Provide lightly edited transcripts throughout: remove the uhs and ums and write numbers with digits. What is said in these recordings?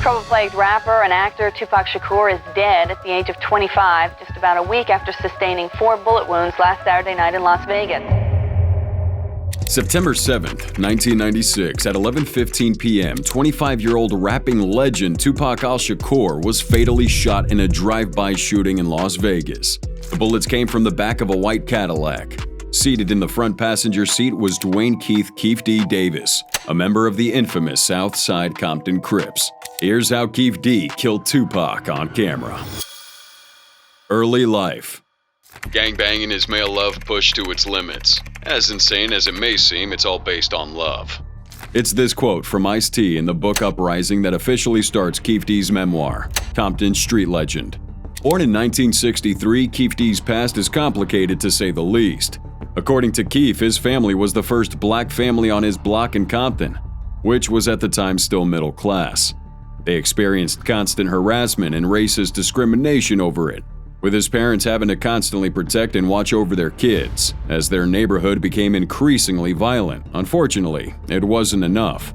Trouble-plagued rapper and actor Tupac Shakur is dead at the age of 25, just about a week after sustaining 4 bullet wounds last Saturday night in Las Vegas. September 7th, 1996, at 11:15 p.m., 25-year-old rapping legend Tupac Shakur was fatally shot in a drive-by shooting in Las Vegas. The bullets came from the back of a white Cadillac. Seated in the front passenger seat was Dwayne "KEEFE" D. Davis, a member of the infamous South Side Compton Crips. Here's how KEEFE D killed Tupac on camera. Early life. Gangbanging is male love pushed to its limits. As insane as it may seem, it's all based on love. It's this quote from Ice-T in the book Uprising that officially starts KEEFE D's memoir, Compton Street Legend. Born in 1963, KEEFE D's past is complicated to say the least. According to KEEFE, his family was the first black family on his block in Compton, which was at the time still middle class. They experienced constant harassment and racist discrimination over it, with his parents having to constantly protect and watch over their kids, as their neighborhood became increasingly violent. Unfortunately, it wasn't enough.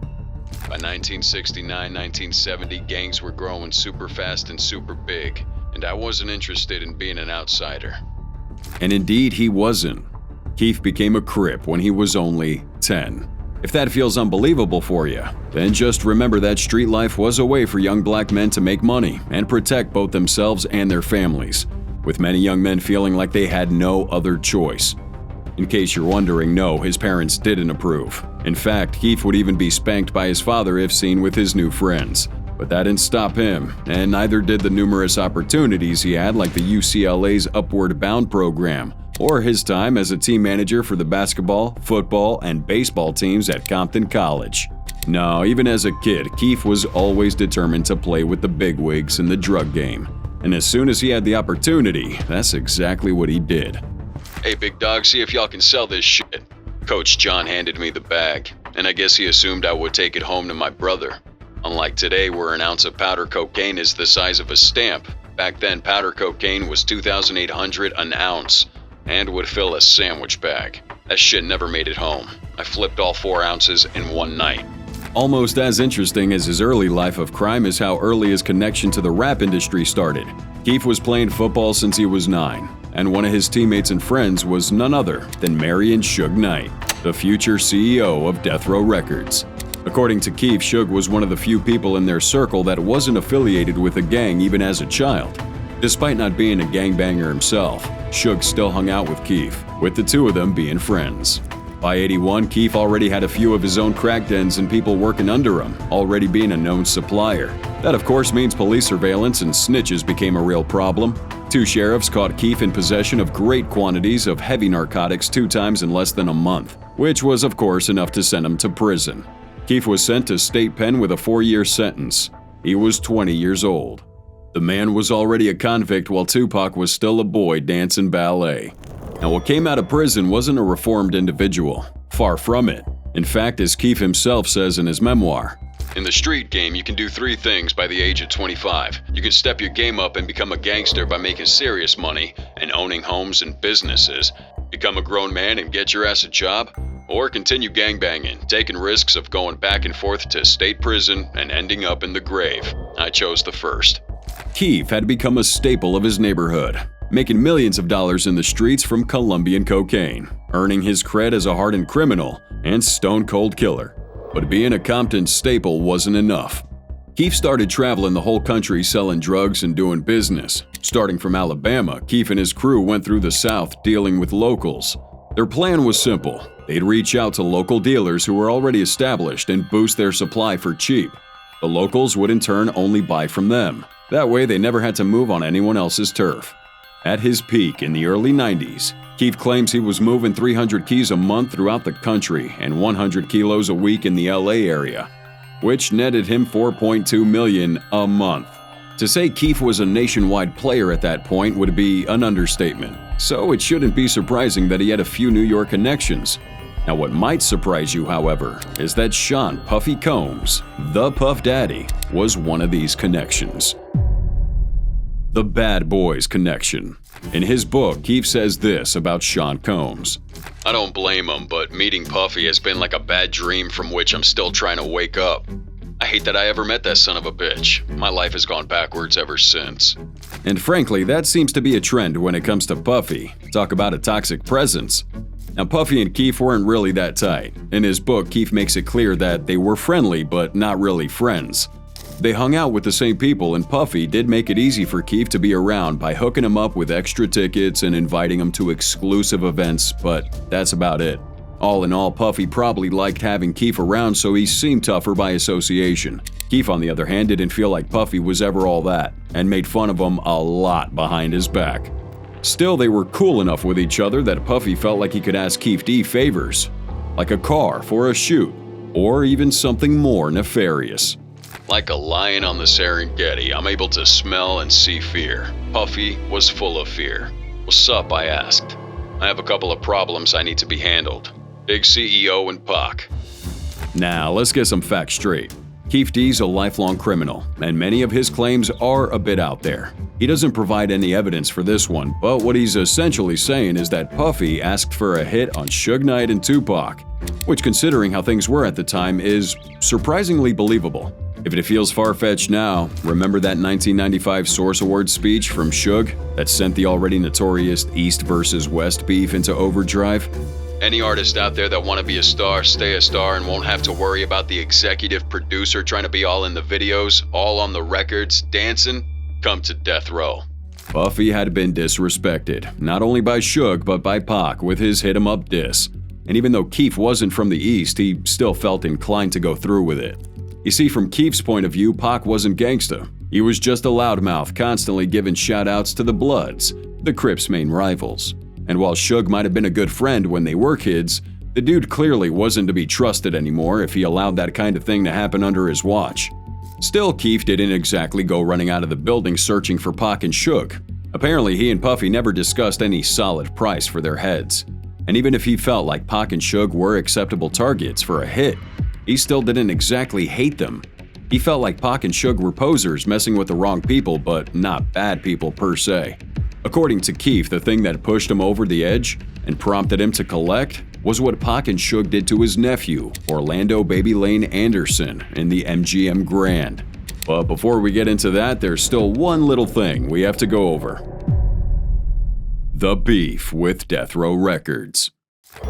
By 1969-1970, gangs were growing super fast and super big, and I wasn't interested in being an outsider. And indeed he wasn't. KEEFE became a Crip when he was only 10. If that feels unbelievable for you, then just remember that street life was a way for young black men to make money and protect both themselves and their families, with many young men feeling like they had no other choice. In case you're wondering, no, his parents didn't approve. In fact, KEEFE would even be spanked by his father if seen with his new friends. But that didn't stop him, and neither did the numerous opportunities he had, like the UCLA's Upward Bound program, or his time as a team manager for the basketball, football, and baseball teams at Compton College. No, even as a kid, KEEFE was always determined to play with the bigwigs in the drug game. And as soon as he had the opportunity, that's exactly what he did. Hey, big dog, see if y'all can sell this shit. Coach John handed me the bag, and I guess he assumed I would take it home to my brother. Unlike today, where an ounce of powder cocaine is the size of a stamp, back then powder cocaine was $2,800 an ounce and would fill a sandwich bag. That shit never made it home. I flipped all 4 ounces in one night. Almost as interesting as his early life of crime is how early his connection to the rap industry started. KEEFE was playing football since he was 9, and one of his teammates and friends was none other than Marion Suge Knight, the future CEO of Death Row Records. According to KEEFE, Suge was one of the few people in their circle that wasn't affiliated with a gang even as a child. Despite not being a gangbanger himself, Suge still hung out with KEEFE, with the two of them being friends. By 81, KEEFE already had a few of his own crack dens and people working under him, already being a known supplier. That of course means police surveillance and snitches became a real problem. 2 sheriffs caught KEEFE in possession of great quantities of heavy narcotics 2 times in less than a month, which was of course enough to send him to prison. KEEFE was sent to state pen with a 4-year sentence. He was 20 years old. The man was already a convict while Tupac was still a boy dancing ballet. Now, what came out of prison wasn't a reformed individual. Far from it. In fact, as KEEFE himself says in his memoir, in the street game, you can do 3 things by the age of 25. You can step your game up and become a gangster by making serious money and owning homes and businesses, become a grown man and get your ass a job, or continue gangbanging, taking risks of going back and forth to state prison and ending up in the grave. I chose the first. KEEFE had become a staple of his neighborhood, making millions of dollars in the streets from Colombian cocaine, earning his cred as a hardened criminal and stone-cold killer. But being a Compton staple wasn't enough. KEEFE started traveling the whole country selling drugs and doing business. Starting from Alabama, KEEFE and his crew went through the South dealing with locals. Their plan was simple. They'd reach out to local dealers who were already established and boost their supply for cheap. The locals would in turn only buy from them. That way they never had to move on anyone else's turf. At his peak in the early 90s, KEEFE claims he was moving 300 keys a month throughout the country and 100 kilos a week in the LA area, which netted him $4.2 million a month. To say KEEFE was a nationwide player at that point would be an understatement, so it shouldn't be surprising that he had a few New York connections. Now what might surprise you, however, is that Sean Puffy Combs, the Puff Daddy, was one of these connections. The Bad Boys Connection. In his book, KEEFE says this about Sean Combs. I don't blame him, but meeting Puffy has been like a bad dream from which I'm still trying to wake up. I hate that I ever met that son of a bitch. My life has gone backwards ever since. And frankly, that seems to be a trend when it comes to Puffy. Talk about a toxic presence. Now, Puffy and Keefe weren't really that tight. In his book, Keefe makes it clear that they were friendly, but not really friends. They hung out with the same people, and Puffy did make it easy for Keefe to be around by hooking him up with extra tickets and inviting him to exclusive events, but that's about it. All in all, Puffy probably liked having Keefe around, so he seemed tougher by association. Keefe, on the other hand, didn't feel like Puffy was ever all that, and made fun of him a lot behind his back. Still, they were cool enough with each other that Puffy felt like he could ask Keefe D favors, like a car for a shoot, or even something more nefarious. Like a lion on the Serengeti, I'm able to smell and see fear. Puffy was full of fear. "What's up?" I asked. "I have a couple of problems I need to be handled. Big CEO and Pac." Now, let's get some facts straight. Keefe D's a lifelong criminal, and many of his claims are a bit out there. He doesn't provide any evidence for this one, but what he's essentially saying is that Puffy asked for a hit on Suge Knight and Tupac, which, considering how things were at the time, is surprisingly believable. If it feels far-fetched now, remember that 1995 Source Awards speech from Suge that sent the already notorious East versus West beef into overdrive? Any artist out there that want to be a star, stay a star, and won't have to worry about the executive producer trying to be all in the videos, all on the records, dancing, come to death row. Puffy had been disrespected, not only by Suge but by Pac with his hit 'em up diss. And even though Keefe wasn't from the East, he still felt inclined to go through with it. You see, from Keefe's point of view, Pac wasn't gangsta. He was just a loudmouth, constantly giving shout-outs to the Bloods, the Crips' main rivals. And while Suge might have been a good friend when they were kids, the dude clearly wasn't to be trusted anymore if he allowed that kind of thing to happen under his watch. Still, Keefe didn't exactly go running out of the building searching for Pac and Suge. Apparently, he and Puffy never discussed any solid price for their heads. And even if he felt like Pac and Suge were acceptable targets for a hit, he still didn't exactly hate them. He felt like Pac and Suge were posers messing with the wrong people, but not bad people per se. According to Keefe, the thing that pushed him over the edge and prompted him to collect was what Pac and Suge did to his nephew, Orlando Baby Lane Anderson, in the MGM Grand. But before we get into that, there's still one little thing we have to go over. The beef with Death Row Records.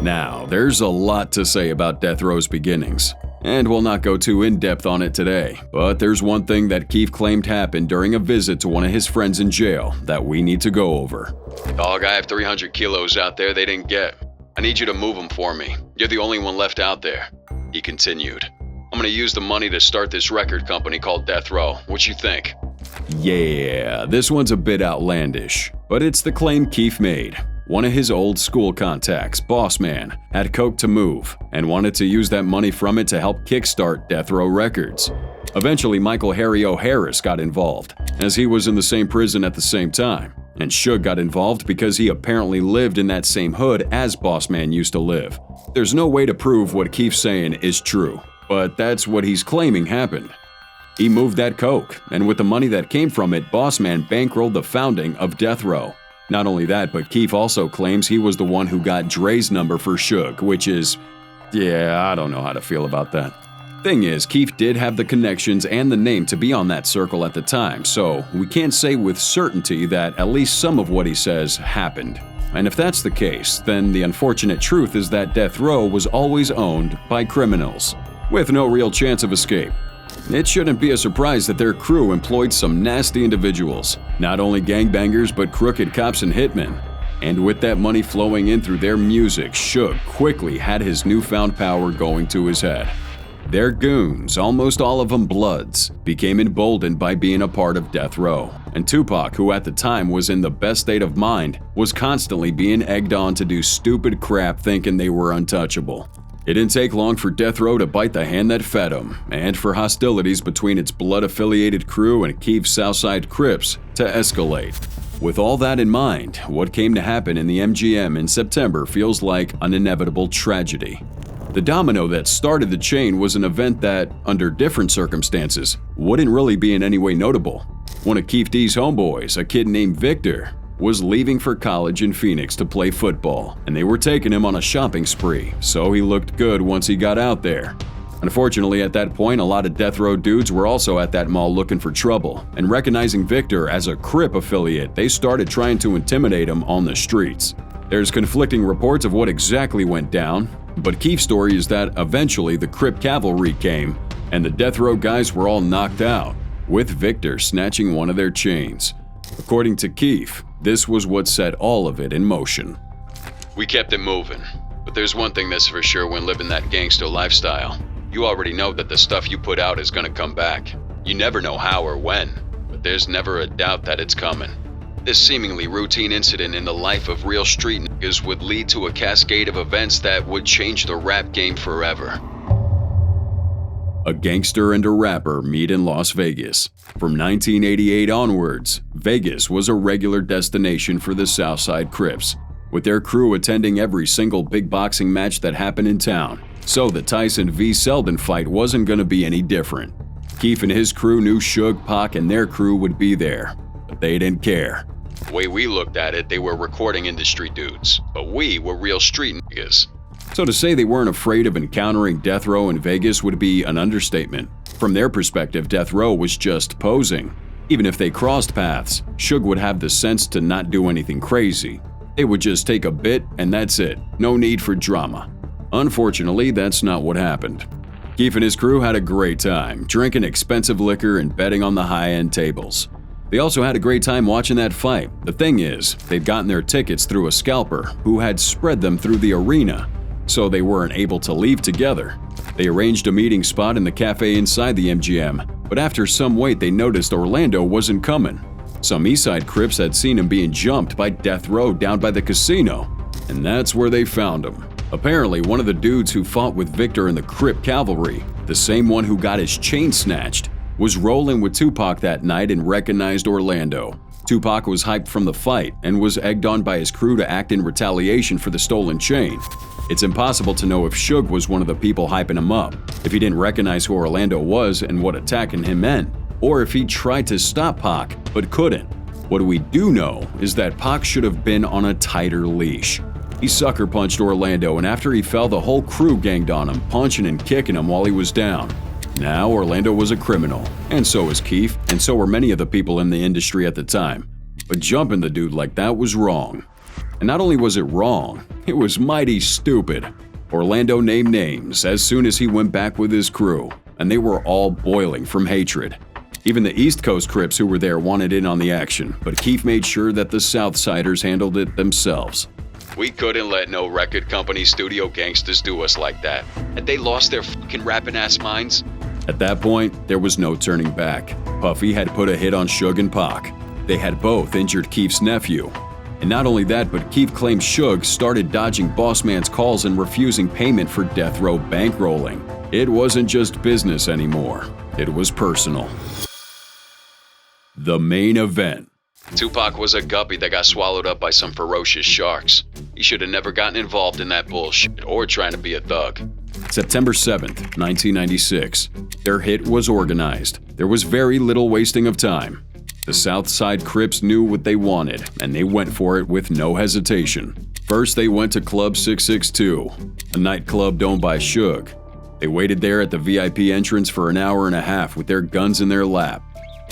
Now, there's a lot to say about Death Row's beginnings, and we'll not go too in-depth on it today, but there's one thing that Keefe claimed happened during a visit to one of his friends in jail that we need to go over. "Dog, I have 300 kilos out there they didn't get. I need you to move them for me. You're the only one left out there," he continued. "I'm gonna use the money to start this record company called Death Row. What you think?" Yeah, this one's a bit outlandish, but it's the claim Keefe made. One of his old school contacts, Boss Man, had coke to move and wanted to use that money from it to help kickstart Death Row Records. Eventually, Michael Harry O'Harris got involved, as he was in the same prison at the same time. And Suge got involved because he apparently lived in that same hood as Boss Man used to live. There's no way to prove what Keefe's saying is true, but that's what he's claiming happened. He moved that coke, and with the money that came from it, Boss Man bankrolled the founding of Death Row. Not only that, but Keefe also claims he was the one who got Dre's number for Suge, which is, yeah, I don't know how to feel about that. Thing is, Keefe did have the connections and the name to be on that circle at the time, so we can't say with certainty that at least some of what he says happened. And if that's the case, then the unfortunate truth is that Death Row was always owned by criminals, with no real chance of escape. It shouldn't be a surprise that their crew employed some nasty individuals, not only gangbangers but crooked cops and hitmen. And with that money flowing in through their music, Suge quickly had his newfound power going to his head. Their goons, almost all of them Bloods, became emboldened by being a part of Death Row. And Tupac, who at the time was in the best state of mind, was constantly being egged on to do stupid crap thinking they were untouchable. It didn't take long for Death Row to bite the hand that fed him, and for hostilities between its Blood-affiliated crew and Keefe's Southside Crips to escalate. With all that in mind, what came to happen in the MGM in September feels like an inevitable tragedy. The domino that started the chain was an event that, under different circumstances, wouldn't really be in any way notable. One of Keefe D's homeboys, a kid named Victor, was leaving for college in Phoenix to play football, and they were taking him on a shopping spree, so he looked good once he got out there. Unfortunately, at that point, a lot of death row dudes were also at that mall looking for trouble, and recognizing Victor as a Crip affiliate, they started trying to intimidate him on the streets. There's conflicting reports of what exactly went down, but KEEFE's story is that eventually the Crip cavalry came, and the death row guys were all knocked out, with Victor snatching one of their chains. According to KEEFE, this was what set all of it in motion. We kept it moving, but there's one thing that's for sure when living that gangster lifestyle. You already know that the stuff you put out is gonna come back. You never know how or when, but there's never a doubt that it's coming. This seemingly routine incident in the life of real street niggas would lead to a cascade of events that would change the rap game forever. A gangster and a rapper meet in Las Vegas. From 1988 onwards, Vegas was a regular destination for the Southside Crips, with their crew attending every single big boxing match that happened in town. So the Tyson v. Selden fight wasn't going to be any different. KEEFE and his crew knew Suge, Pac, and their crew would be there, but they didn't care. The way we looked at it, they were recording industry dudes, but we were real street niggas. So to say they weren't afraid of encountering death row in Vegas would be an understatement. From their perspective, death row was just posing. Even if they crossed paths, Suge would have the sense to not do anything crazy. They would just take a bit and that's it. No need for drama. Unfortunately, that's not what happened. KEEFE and his crew had a great time, drinking expensive liquor and betting on the high-end tables. They also had a great time watching that fight. The thing is, they'd gotten their tickets through a scalper who had spread them through the arena, so they weren't able to leave together. They arranged a meeting spot in the cafe inside the MGM, but after some wait they noticed Orlando wasn't coming. Some Eastside Crips had seen him being jumped by death row down by the casino, and that's where they found him. Apparently, one of the dudes who fought with Victor in the Crip cavalry, the same one who got his chain snatched, was rolling with Tupac that night and recognized Orlando. Tupac was hyped from the fight and was egged on by his crew to act in retaliation for the stolen chain. It's impossible to know if Suge was one of the people hyping him up, if he didn't recognize who Orlando was and what attacking him meant, or if he tried to stop Pac but couldn't. What we do know is that Pac should have been on a tighter leash. He sucker punched Orlando, and after he fell, the whole crew ganged on him, punching and kicking him while he was down. Now Orlando was a criminal, and so was KEEFE, and so were many of the people in the industry at the time. But jumping the dude like that was wrong. And not only was it wrong, it was mighty stupid. Orlando named names as soon as he went back with his crew, and they were all boiling from hatred. Even the East Coast Crips who were there wanted in on the action, but KEEFE made sure that the Southsiders handled it themselves. We couldn't let no record company studio gangsters do us like that. Had they lost their fucking rapping ass minds? At that point, there was no turning back. Puffy had put a hit on Suge and Pac. They had both injured KEEFE's nephew. And not only that, but KEEFE claimed Suge started dodging boss man's calls and refusing payment for death row bankrolling. It wasn't just business anymore. It was personal. The main event. Tupac was a guppy that got swallowed up by some ferocious sharks. He should have never gotten involved in that bullshit or trying to be a thug. September 7th, 1996. Their hit was organized. There was very little wasting of time. The Southside Crips knew what they wanted, and they went for it with no hesitation. First, they went to Club 662, a nightclub owned by Suge. They waited there at the VIP entrance for an hour and a half with their guns in their lap.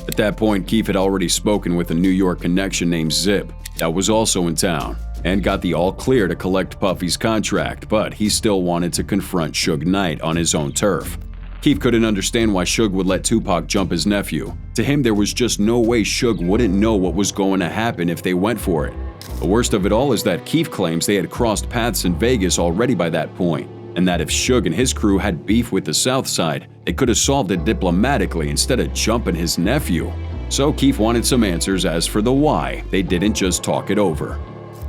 At that point, KEEFE had already spoken with a New York connection named Zip that was also in town, and got the all clear to collect Puffy's contract, but he still wanted to confront Suge Knight on his own turf. KEEFE couldn't understand why Suge would let Tupac jump his nephew. To him, there was just no way Suge wouldn't know what was going to happen if they went for it. The worst of it all is that KEEFE claims they had crossed paths in Vegas already by that point, and that if Suge and his crew had beef with the South Side, they could have solved it diplomatically instead of jumping his nephew. So KEEFE wanted some answers as for the why they didn't just talk it over.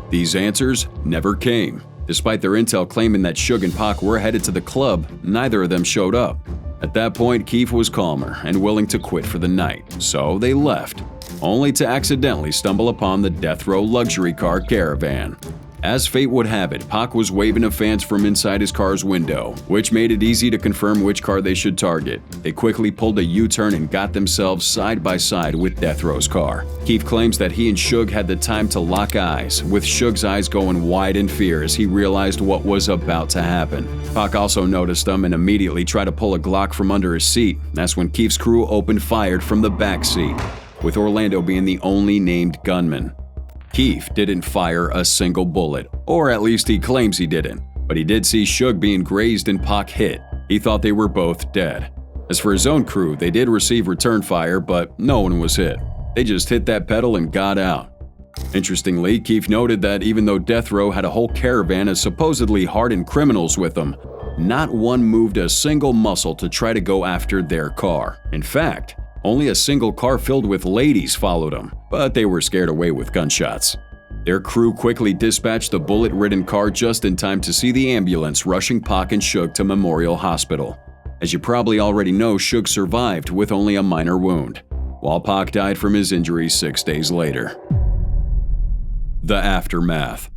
These answers never came. Despite their intel claiming that Suge and Pac were headed to the club, neither of them showed up. At that point, KEEFE was calmer and willing to quit for the night, so they left, only to accidentally stumble upon the death row luxury car caravan. As fate would have it, Pac was waving to fans from inside his car's window, which made it easy to confirm which car they should target. They quickly pulled a U-turn and got themselves side by side with Death Row's car. KEEFE claims that he and Suge had the time to lock eyes, with Suge's eyes going wide in fear as he realized what was about to happen. Pac also noticed them and immediately tried to pull a Glock from under his seat. That's when KEEFE's crew opened fire from the back seat, with Orlando being the only named gunman. KEEFE didn't fire a single bullet, or at least he claims he didn't, but he did see Suge being grazed and Pac hit. He thought they were both dead. As for his own crew, they did receive return fire, but no one was hit. They just hit that pedal and got out. Interestingly, KEEFE noted that even though Death Row had a whole caravan of supposedly hardened criminals with them, not one moved a single muscle to try to go after their car. In fact, only a single car filled with ladies followed them, but they were scared away with gunshots. Their crew quickly dispatched the bullet-ridden car just in time to see the ambulance rushing Pac and Suge to Memorial Hospital. As you probably already know, Suge survived with only a minor wound, while Pac died from his injuries 6 days later. The aftermath.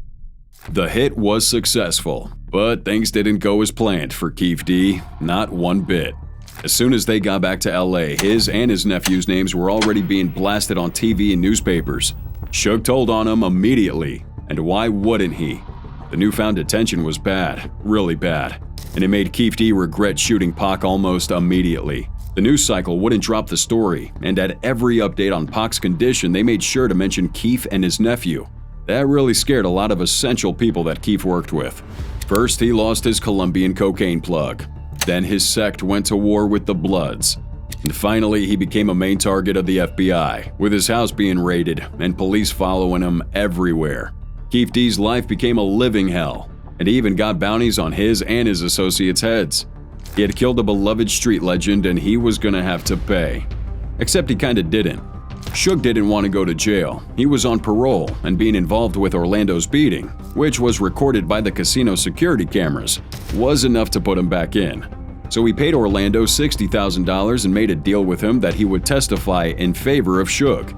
The hit was successful, but things didn't go as planned for KEEFE D, not one bit. As soon as they got back to LA, his and his nephew's names were already being blasted on TV and newspapers. Suge told on him immediately, and why wouldn't he? The newfound attention was bad, really bad, and it made KEEFE D regret shooting Pac almost immediately. The news cycle wouldn't drop the story, and at every update on Pac's condition, they made sure to mention KEEFE and his nephew. That really scared a lot of essential people that KEEFE worked with. First, he lost his Colombian cocaine plug. Then his sect went to war with the Bloods. And finally, he became a main target of the FBI, with his house being raided and police following him everywhere. KEEFE D's life became a living hell, and he even got bounties on his and his associates' heads. He had killed a beloved street legend and he was gonna have to pay. Except he kinda didn't. Suge didn't want to go to jail. He was on parole, and being involved with Orlando's beating, which was recorded by the casino security cameras, was enough to put him back in. So he paid Orlando $60,000 and made a deal with him that he would testify in favor of Suge.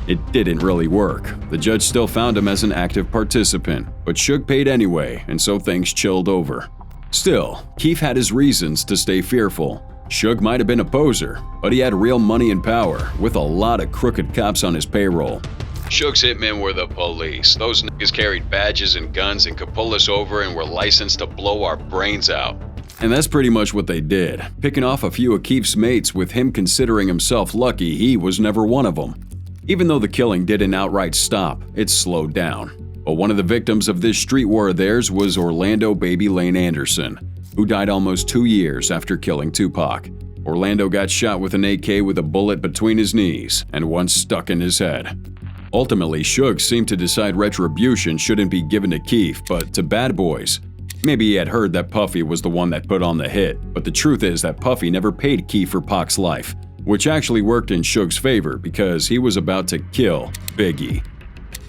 It didn't really work. The judge still found him as an active participant, but Suge paid anyway, and so things chilled over. Still, KEEFE had his reasons to stay fearful. Suge might have been a poser, but he had real money and power, with a lot of crooked cops on his payroll. Suge's hitmen were the police. Those niggas carried badges and guns and could pull us over and were licensed to blow our brains out. And that's pretty much what they did, picking off a few of KEEFE's mates, with him considering himself lucky he was never one of them. Even though the killing didn't outright stop, it slowed down. But one of the victims of this street war of theirs was Orlando Baby Lane Anderson, who died almost 2 years after killing Tupac. Orlando got shot with an AK with a bullet between his knees and one stuck in his head. Ultimately, Suge seemed to decide retribution shouldn't be given to KEEFE, but to Bad Boys. Maybe he had heard that Puffy was the one that put on the hit, but the truth is that Puffy never paid KEEFE for Pac's life, which actually worked in Suge's favor because he was about to kill Biggie.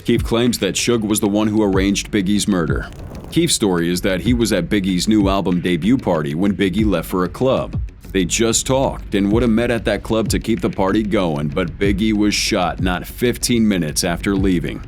KEEFE claims that Suge was the one who arranged Biggie's murder. KEEFE's story is that he was at Biggie's new album debut party when Biggie left for a club. They just talked and would have met at that club to keep the party going, but Biggie was shot not 15 minutes after leaving.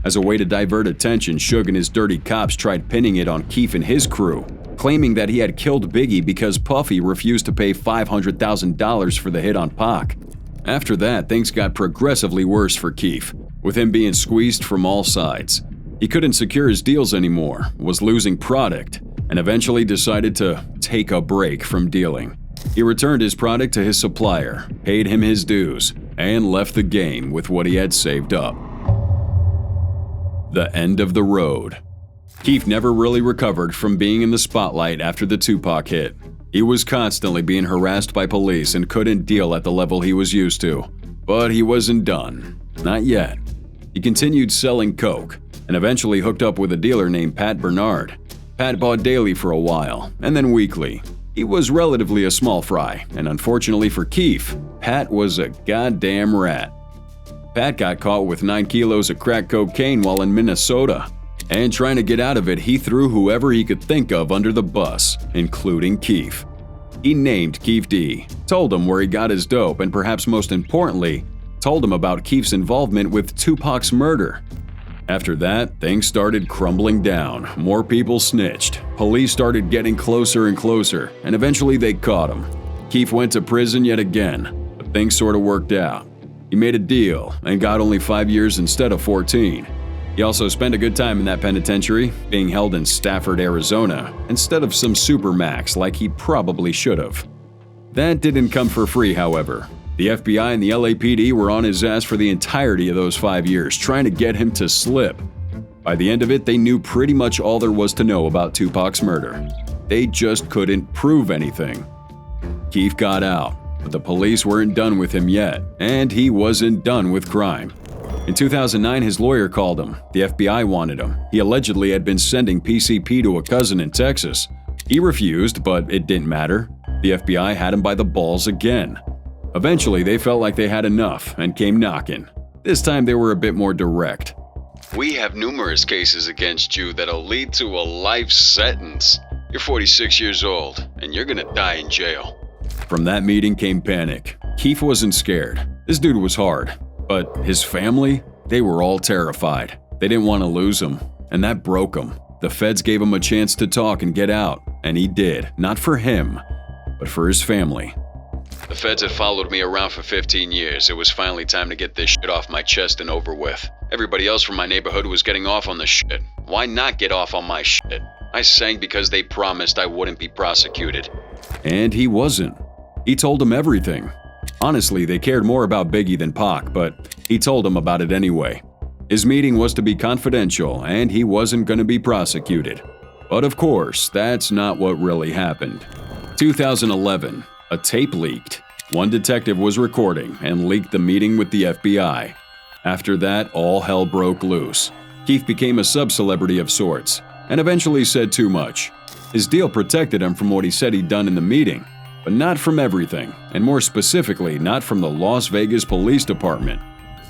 As a way to divert attention, Suge and his dirty cops tried pinning it on KEEFE and his crew, claiming that he had killed Biggie because Puffy refused to pay $500,000 for the hit on Pac. After that, things got progressively worse for KEEFE, with him being squeezed from all sides. He couldn't secure his deals anymore, was losing product, and eventually decided to take a break from dealing. He returned his product to his supplier, paid him his dues, and left the game with what he had saved up. The end of the road. KEEFE never really recovered from being in the spotlight after the Tupac hit. He was constantly being harassed by police and couldn't deal at the level he was used to. But he wasn't done. Not yet. He continued selling coke, and eventually hooked up with a dealer named Pat Bernard. Pat bought daily for a while, and then weekly. He was relatively a small fry, and unfortunately for KEEFE, Pat was a goddamn rat. Pat got caught with 9 kilos of crack cocaine while in Minnesota, and trying to get out of it, he threw whoever he could think of under the bus, including KEEFE. He named KEEFE D, told him where he got his dope, and perhaps most importantly, told him about KEEFE's involvement with Tupac's murder. After that, things started crumbling down. More people snitched. Police started getting closer and closer, and eventually they caught him. KEEFE went to prison yet again, but things sort of worked out. He made a deal and got only 5 years instead of 14. He also spent a good time in that penitentiary, being held in Stafford, Arizona, instead of some supermax like he probably should have. That didn't come for free, however. The FBI and the LAPD were on his ass for the entirety of those 5 years, trying to get him to slip. By the end of it, they knew pretty much all there was to know about Tupac's murder. They just couldn't prove anything. KEEFE got out, but the police weren't done with him yet, and he wasn't done with crime. In 2009, his lawyer called him. The FBI wanted him. He allegedly had been sending PCP to a cousin in Texas. He refused, but it didn't matter. The FBI had him by the balls again. Eventually, they felt like they had enough and came knocking. This time, they were a bit more direct. We have numerous cases against you that'll lead to a life sentence. You're 46 years old, and you're gonna die in jail. From that meeting came panic. KEEFE wasn't scared. This dude was hard. But his family? They were all terrified. They didn't want to lose him, and that broke him. The feds gave him a chance to talk and get out, and he did. Not for him, but for his family. The feds had followed me around for 15 years. It was finally time to get this shit off my chest and over with. Everybody else from my neighborhood was getting off on the shit. Why not get off on my shit? I sang because they promised I wouldn't be prosecuted. And he wasn't. He told them everything. Honestly, they cared more about Biggie than Pac, but he told them about it anyway. His meeting was to be confidential, and he wasn't going to be prosecuted. But of course, that's not what really happened. 2011, a tape leaked. One detective was recording and leaked the meeting with the FBI. After that, all hell broke loose. KEEFE became a sub-celebrity of sorts, and eventually said too much. His deal protected him from what he said he'd done in the meeting, but not from everything, and more specifically, not from the Las Vegas Police Department.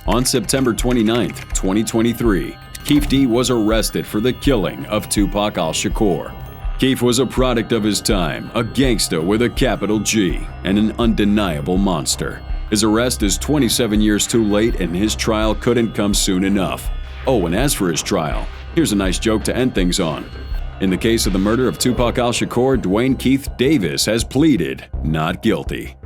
On September 29, 2023, KEEFE D was arrested for the killing of Tupac Shakur. KEEFE was a product of his time, a gangsta with a capital G, and an undeniable monster. His arrest is 27 years too late, and his trial couldn't come soon enough. Oh, and as for his trial, here's a nice joke to end things on. In the case of the murder of Tupac Shakur, Dwayne Keith Davis has pleaded not guilty.